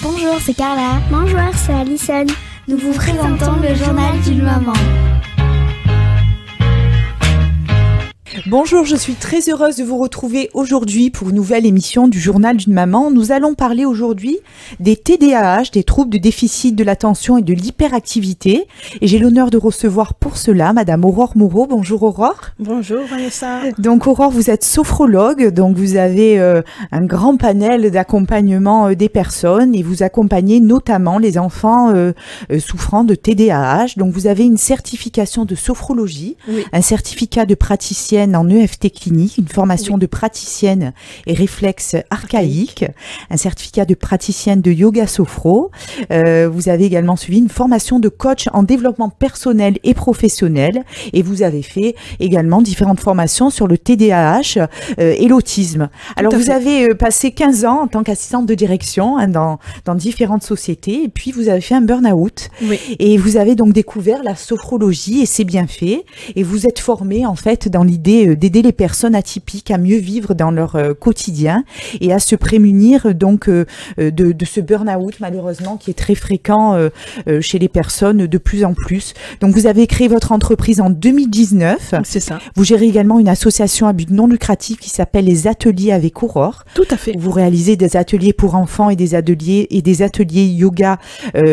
Bonjour, c'est Carla. Bonjour, c'est Alison. Nous vous présentons le journal d'une maman. Bonjour, je suis très heureuse de vous retrouver aujourd'hui pour une nouvelle émission du journal d'une maman. Nous allons parler aujourd'hui des TDAH, des troubles de déficit de l'attention et de l'hyperactivité. Et j'ai l'honneur de recevoir pour cela Madame Aurore Moreau. Bonjour Aurore. Bonjour Vanessa. Donc Aurore, vous êtes sophrologue, donc vous avez un grand panel d'accompagnement des personnes et vous accompagnez notamment les enfants souffrant de TDAH. Donc vous avez une certification de sophrologie, Oui. un certificat de praticienne en EFT clinique, une formation de praticienne et réflexe archaïque, un certificat de praticienne de yoga sophro. Vous avez également suivi une formation de coach en développement personnel et professionnel et vous avez fait également différentes formations sur le TDAH et l'autisme. Alors vous avez passé 15 ans en tant qu'assistante de direction dans différentes sociétés et puis vous avez fait un burn-out. Oui. Et vous avez donc découvert la sophrologie et c'est bien fait. Et vous êtes formé en fait dans l'idée d'aider les personnes atypiques à mieux vivre dans leur quotidien et à se prémunir donc de ce burn-out malheureusement qui est très fréquent chez les personnes de plus en plus. Donc vous avez créé votre entreprise en 2019. C'est ça. Vous gérez également une association à but non lucratif qui s'appelle les Ateliers avec Aurore. Tout à fait. Vous réalisez des ateliers pour enfants et des ateliers yoga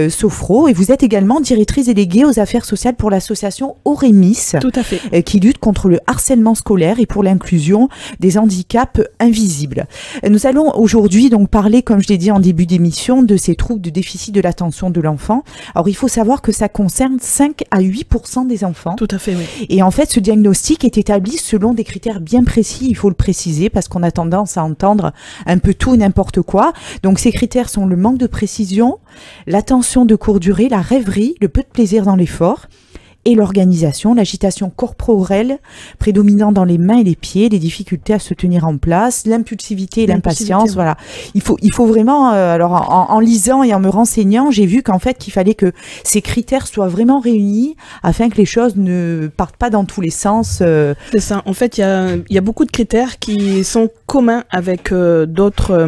sophro. Et vous êtes également directrice déléguée aux affaires sociales pour l'association Aurémis, Tout à fait. qui lutte contre le harcèlement scolaire et pour l'inclusion des handicaps invisibles. Nous allons aujourd'hui donc parler, comme je l'ai dit en début d'émission, de ces troubles de déficit de l'attention de l'enfant. Alors il faut savoir que ça concerne 5 à 8% des enfants. Tout à fait, oui. Et en fait, ce diagnostic est établi selon des critères bien précis, il faut le préciser, parce qu'on a tendance à entendre un peu tout et n'importe quoi. Donc ces critères sont le manque de précision, l'attention de courte durée, la rêverie, le peu de plaisir dans l'effort, et l'organisation, l'agitation corporelle prédominant dans les mains et les pieds, les difficultés à se tenir en place, l'impulsivité et l'impatience. Oui. Voilà, il faut vraiment. Alors en lisant et en me renseignant, j'ai vu qu'en fait qu'il fallait que ces critères soient vraiment réunis afin que les choses ne partent pas dans tous les sens. C'est ça. En fait, il y a beaucoup de critères qui sont communs avec d'autres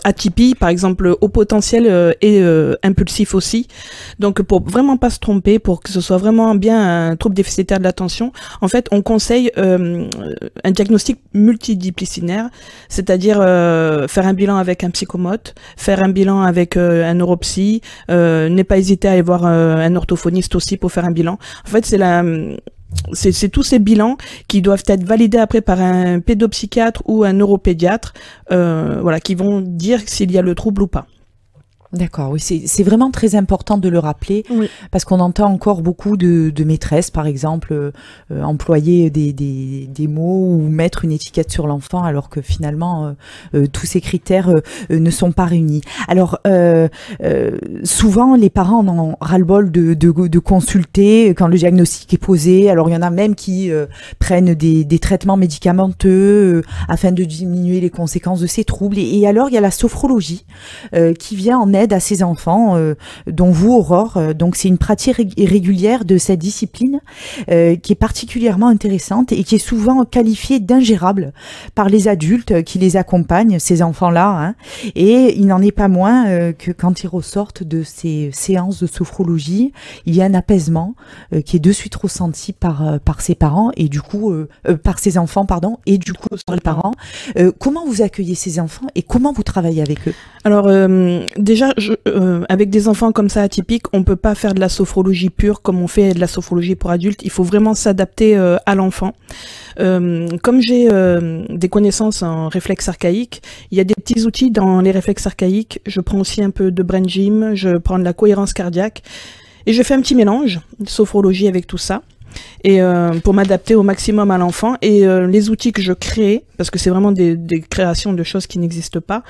atypies, par exemple haut potentiel et impulsif aussi. Donc pour vraiment pas se tromper, pour que ce soit vraiment bien un trouble déficitaire de l'attention, en fait on conseille un diagnostic multidisciplinaire, c'est-à-dire faire un bilan avec un psychomote, faire un bilan avec un neuropsy, ne pas hésiter à aller voir un orthophoniste aussi pour faire un bilan. En fait c'est tous ces bilans qui doivent être validés après par un pédopsychiatre ou un neuropédiatre, voilà, qui vont dire s'il y a le trouble ou pas. D'accord, oui, c'est vraiment très important de le rappeler, Oui. parce qu'on entend encore beaucoup de maîtresses, par exemple, employer des mots ou mettre une étiquette sur l'enfant, alors que finalement, tous ces critères ne sont pas réunis. Alors, souvent, les parents en ont ras-le-bol de consulter quand le diagnostic est posé. Alors, il y en a même qui prennent des traitements médicamenteux afin de diminuer les conséquences de ces troubles. Et alors, il y a la sophrologie qui vient en aide à ces enfants, dont vous, Aurore. Donc, c'est une pratique régulière de cette discipline qui est particulièrement intéressante et qui est souvent qualifiée d'ingérable par les adultes qui les accompagnent, ces enfants-là. Hein. Et il n'en est pas moins que quand ils ressortent de ces séances de sophrologie, il y a un apaisement qui est de suite ressenti par ces parents et du coup, par ces enfants, pardon, et du coup par les parents. Comment vous accueillez ces enfants et comment vous travaillez avec eux? Alors déjà, avec des enfants comme ça atypiques, on peut pas faire de la sophrologie pure comme on fait de la sophrologie pour adultes. Il faut vraiment s'adapter à l'enfant. Comme j'ai des connaissances en réflexe archaïque, il y a des petits outils dans les réflexes archaïques. Je prends aussi un peu de brain gym, je prends de la cohérence cardiaque et je fais un petit mélange de sophrologie avec tout ça. Et pour m'adapter au maximum à l'enfant, et les outils que je crée, parce que c'est vraiment des créations de choses qui n'existent pas,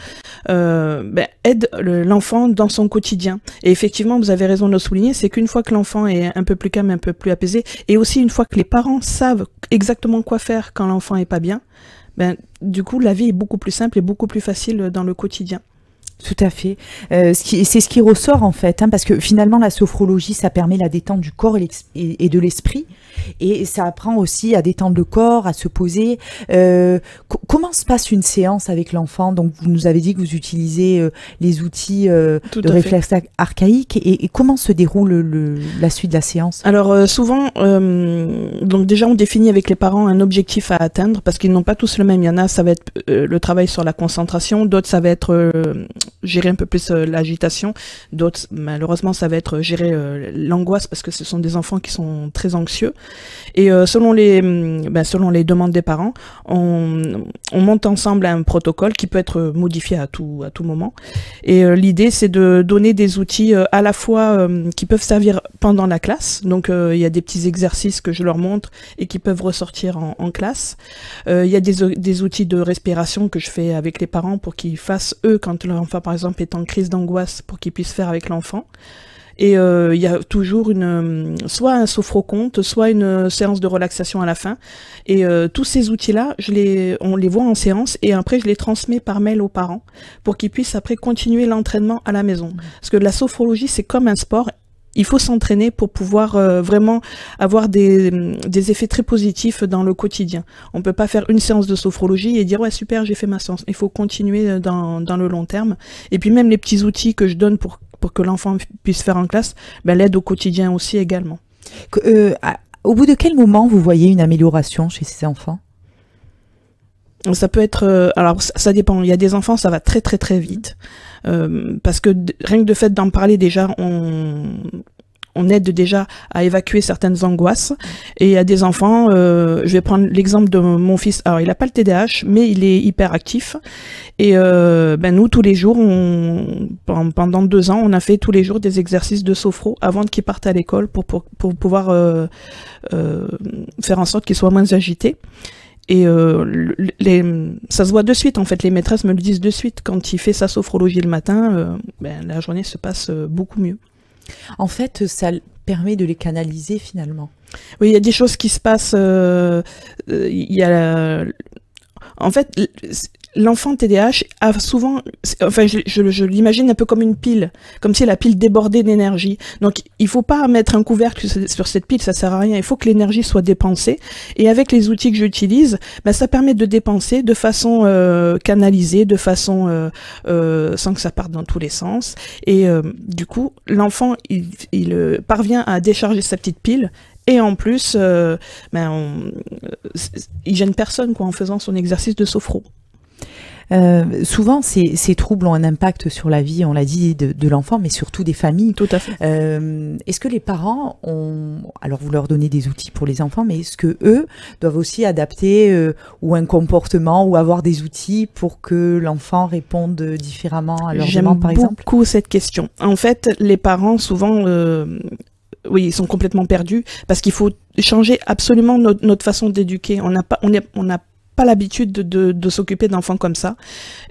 aident l'enfant dans son quotidien. Et effectivement, vous avez raison de le souligner, c'est qu'une fois que l'enfant est un peu plus calme, un peu plus apaisé, et aussi une fois que les parents savent exactement quoi faire quand l'enfant est pas bien, du coup la vie est beaucoup plus simple et beaucoup plus facile dans le quotidien. Tout à fait. C'est ce qui ressort en fait, hein, parce que finalement la sophrologie, ça permet la détente du corps et de l'esprit, et ça apprend aussi à détendre le corps, à se poser. Comment se passe une séance avec l'enfant? Donc vous nous avez dit que vous utilisez les outils de réflexe archaïque, et comment se déroule la suite de la séance? Alors souvent, donc déjà on définit avec les parents un objectif à atteindre, parce qu'ils n'ont pas tous le même. Il y en a, ça va être le travail sur la concentration, d'autres ça va être gérer un peu plus l'agitation, d'autres malheureusement ça va être gérer l'angoisse, parce que ce sont des enfants qui sont très anxieux, et selon les demandes des parents, on monte ensemble un protocole qui peut être modifié à tout moment, et l'idée c'est de donner des outils à la fois qui peuvent servir pendant la classe, donc il y a des petits exercices que je leur montre et qui peuvent ressortir en classe, il y a des outils de respiration que je fais avec les parents pour qu'ils fassent eux quand l'enfant par exemple est en crise d'angoisse, pour qu'ils puissent faire avec l'enfant. Et il y a toujours soit un sophroconte, soit une séance de relaxation à la fin. Et tous ces outils-là, on les voit en séance, et après je les transmets par mail aux parents pour qu'ils puissent après continuer l'entraînement à la maison. Parce que la sophrologie, c'est comme un sport. Il faut s'entraîner pour pouvoir vraiment avoir des effets très positifs dans le quotidien. On peut pas faire une séance de sophrologie et dire ouais super, j'ai fait ma séance. Il faut continuer dans le long terme. Et puis même les petits outils que je donne pour que l'enfant puisse faire en classe, l'aide au quotidien aussi également. Au bout de quel moment vous voyez une amélioration chez ces enfants? Ça peut être, alors ça dépend. Il y a des enfants, ça va très très très vite, parce que rien que de fait d'en parler déjà, on aide déjà à évacuer certaines angoisses. Et il y a des enfants, je vais prendre l'exemple de mon fils. Alors il n'a pas le TDAH, mais il est hyperactif. Et nous tous les jours, pendant 2 ans, on a fait tous les jours des exercices de sophro avant qu'il parte à l'école pour pouvoir faire en sorte qu'il soit moins agité. Et ça se voit de suite, en fait, les maîtresses me le disent de suite. Quand il fait sa sophrologie le matin, la journée se passe beaucoup mieux. En fait, ça permet de les canaliser finalement. Oui, il y a des choses qui se passent. En fait, l'enfant TDAH a souvent, enfin, je l'imagine un peu comme une pile, comme si la pile débordait d'énergie. Donc, il faut pas mettre un couvercle sur cette pile, ça sert à rien. Il faut que l'énergie soit dépensée. Et avec les outils que j'utilise, ça permet de dépenser de façon canalisée, de façon sans que ça parte dans tous les sens. Et du coup, l'enfant, il parvient à décharger sa petite pile. Et en plus, il gêne personne en faisant son exercice de sophro. Souvent, ces troubles ont un impact sur la vie, on l'a dit, de l'enfant, mais surtout des familles. Tout à fait. Est-ce que les parents alors vous leur donnez des outils pour les enfants, mais est-ce que eux doivent aussi adapter ou un comportement ou avoir des outils pour que l'enfant réponde différemment à leurs demandes, par exemple? J'aime beaucoup cette question. En fait, les parents, souvent... oui, ils sont complètement perdus parce qu'il faut changer absolument notre façon d'éduquer. On n'a pas l'habitude de s'occuper d'enfants comme ça.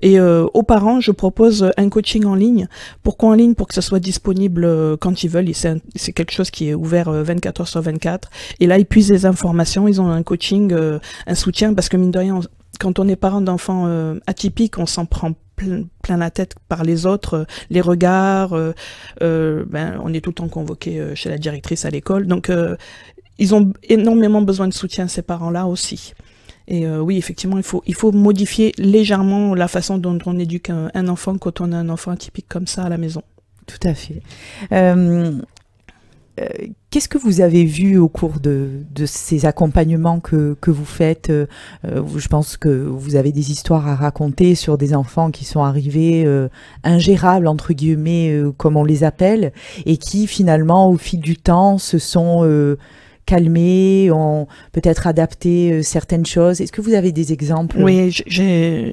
Et aux parents, je propose un coaching en ligne. Pourquoi en ligne? Pour que ça soit disponible quand ils veulent. C'est quelque chose qui est ouvert 24 heures sur 24. Et là, ils puisent des informations. Ils ont un coaching, un soutien, parce que mine de rien, quand on est parent d'enfants atypiques, on s'en prend plein la tête par les autres, les regards, on est tout le temps convoqué chez la directrice à l'école, donc ils ont énormément besoin de soutien, ces parents-là aussi. Et oui, effectivement, il faut modifier légèrement la façon dont on éduque un enfant quand on a un enfant atypique comme ça à la maison. Tout à fait. Qu'est-ce que vous avez vu au cours de ces accompagnements que vous faites? Je pense que vous avez des histoires à raconter sur des enfants qui sont arrivés ingérables, entre guillemets, comme on les appelle, et qui finalement, au fil du temps, se sont calmés, ont peut-être adapté certaines choses. Est-ce que vous avez des exemples? Oui,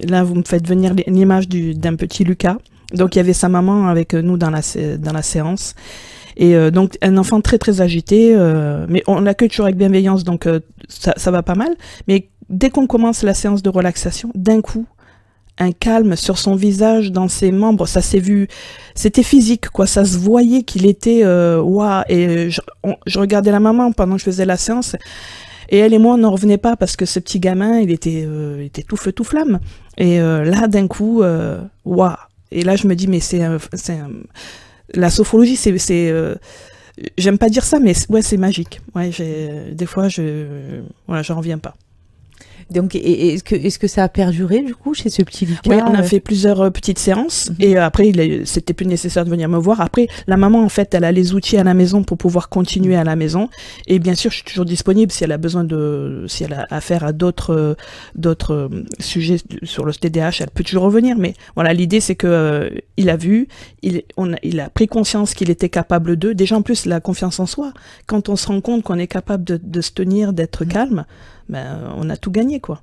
là vous me faites venir l'image d'un petit Lucas. Donc il y avait sa maman avec nous dans la séance. Et donc un enfant très très agité, mais on l'accueille toujours avec bienveillance, donc ça va pas mal. Mais dès qu'on commence la séance de relaxation, d'un coup, un calme sur son visage, dans ses membres, ça s'est vu, c'était physique, quoi, ça se voyait qu'il était waouh. Et je regardais la maman pendant que je faisais la séance, et elle et moi on n'en revenait pas, parce que ce petit gamin, il était tout feu tout flamme. Et là d'un coup, waouh. Et là, je me dis, mais la sophrologie, j'aime pas dire ça, mais ouais, c'est magique. Ouais, des fois, j'en reviens pas. Donc, est-ce que ça a perduré, du coup, chez ce petit Lucas? Oui, on a fait plusieurs petites séances, et après, c'était plus nécessaire de venir me voir. Après, la maman, en fait, elle a les outils à la maison pour pouvoir continuer à la maison. Et bien sûr, je suis toujours disponible si elle a si elle a affaire à d'autres sujets sur le TDAH, elle peut toujours revenir. Mais voilà, l'idée, c'est que il a vu, il a pris conscience qu'il était capable de. Déjà, en plus, la confiance en soi. Quand on se rend compte qu'on est capable de se tenir, d'être calme, on a tout gagné, quoi.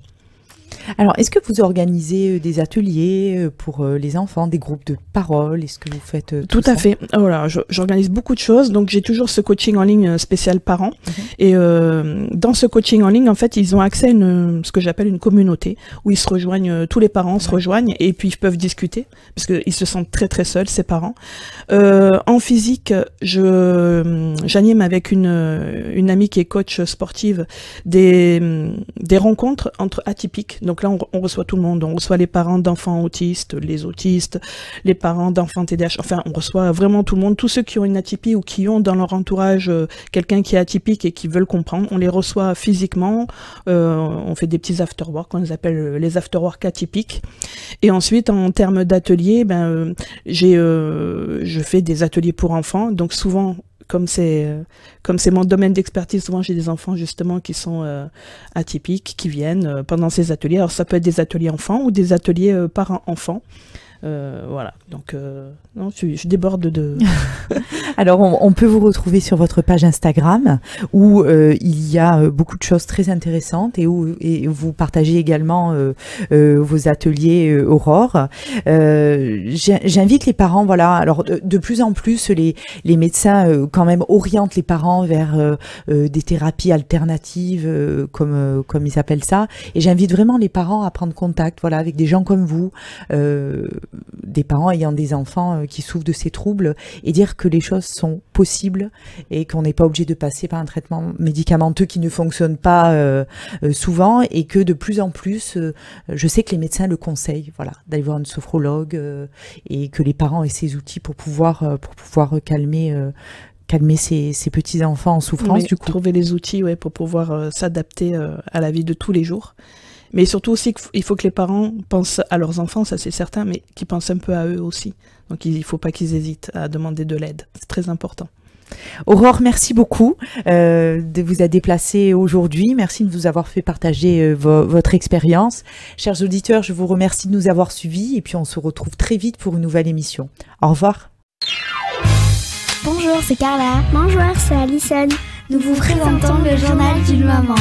Alors, est-ce que vous organisez des ateliers pour les enfants, des groupes de parole? Est-ce que vous faites tout à fait. Voilà, j'organise beaucoup de choses. Donc, j'ai toujours ce coaching en ligne spécial parents. Et dans ce coaching en ligne, en fait, ils ont accès à ce que j'appelle une communauté où ils se rejoignent, tous les parents se rejoignent et puis ils peuvent discuter parce qu'ils se sentent très très seuls, ces parents. En physique, j'anime avec une amie qui est coach sportive des rencontres entre atypiques. Donc là, on reçoit tout le monde. On reçoit les parents d'enfants autistes, les parents d'enfants TDAH. Enfin, on reçoit vraiment tout le monde. Tous ceux qui ont une atypie ou qui ont dans leur entourage quelqu'un qui est atypique et qui veulent comprendre, on les reçoit physiquement. On fait des petits afterwork, on les appelle les afterwork atypiques. Et ensuite, en termes d'ateliers, je fais des ateliers pour enfants. Donc souvent, comme c'est mon domaine d'expertise, souvent j'ai des enfants justement qui sont atypiques, qui viennent pendant ces ateliers. Alors ça peut être des ateliers enfants ou des ateliers parents-enfants. Voilà, donc non, je déborde de... Alors, on peut vous retrouver sur votre page Instagram où il y a beaucoup de choses très intéressantes et où vous partagez également vos ateliers Aurore. J'invite les parents, voilà, alors de plus en plus, les médecins quand même orientent les parents vers des thérapies alternatives, comme ils appellent ça. Et j'invite vraiment les parents à prendre contact, voilà, avec des gens comme vous, des parents ayant des enfants qui souffrent de ces troubles, et dire que les choses sont possibles et qu'on n'est pas obligé de passer par un traitement médicamenteux qui ne fonctionne pas souvent, et que de plus en plus, je sais que les médecins le conseillent, voilà, d'aller voir une sophrologue, et que les parents aient ces outils pour pouvoir calmer ces petits enfants en souffrance, oui, du coup. Trouver les outils, ouais, pour pouvoir s'adapter à la vie de tous les jours. Mais surtout aussi qu'il faut que les parents pensent à leurs enfants, ça c'est certain, mais qu'ils pensent un peu à eux aussi. Donc il ne faut pas qu'ils hésitent à demander de l'aide. C'est très important. Aurore, merci beaucoup de vous être déplacée aujourd'hui. Merci de nous avoir fait partager votre expérience. Chers auditeurs, je vous remercie de nous avoir suivis et puis on se retrouve très vite pour une nouvelle émission. Au revoir. Bonjour, c'est Carla. Bonjour, c'est Alison. Nous vous présentons le journal d'une maman.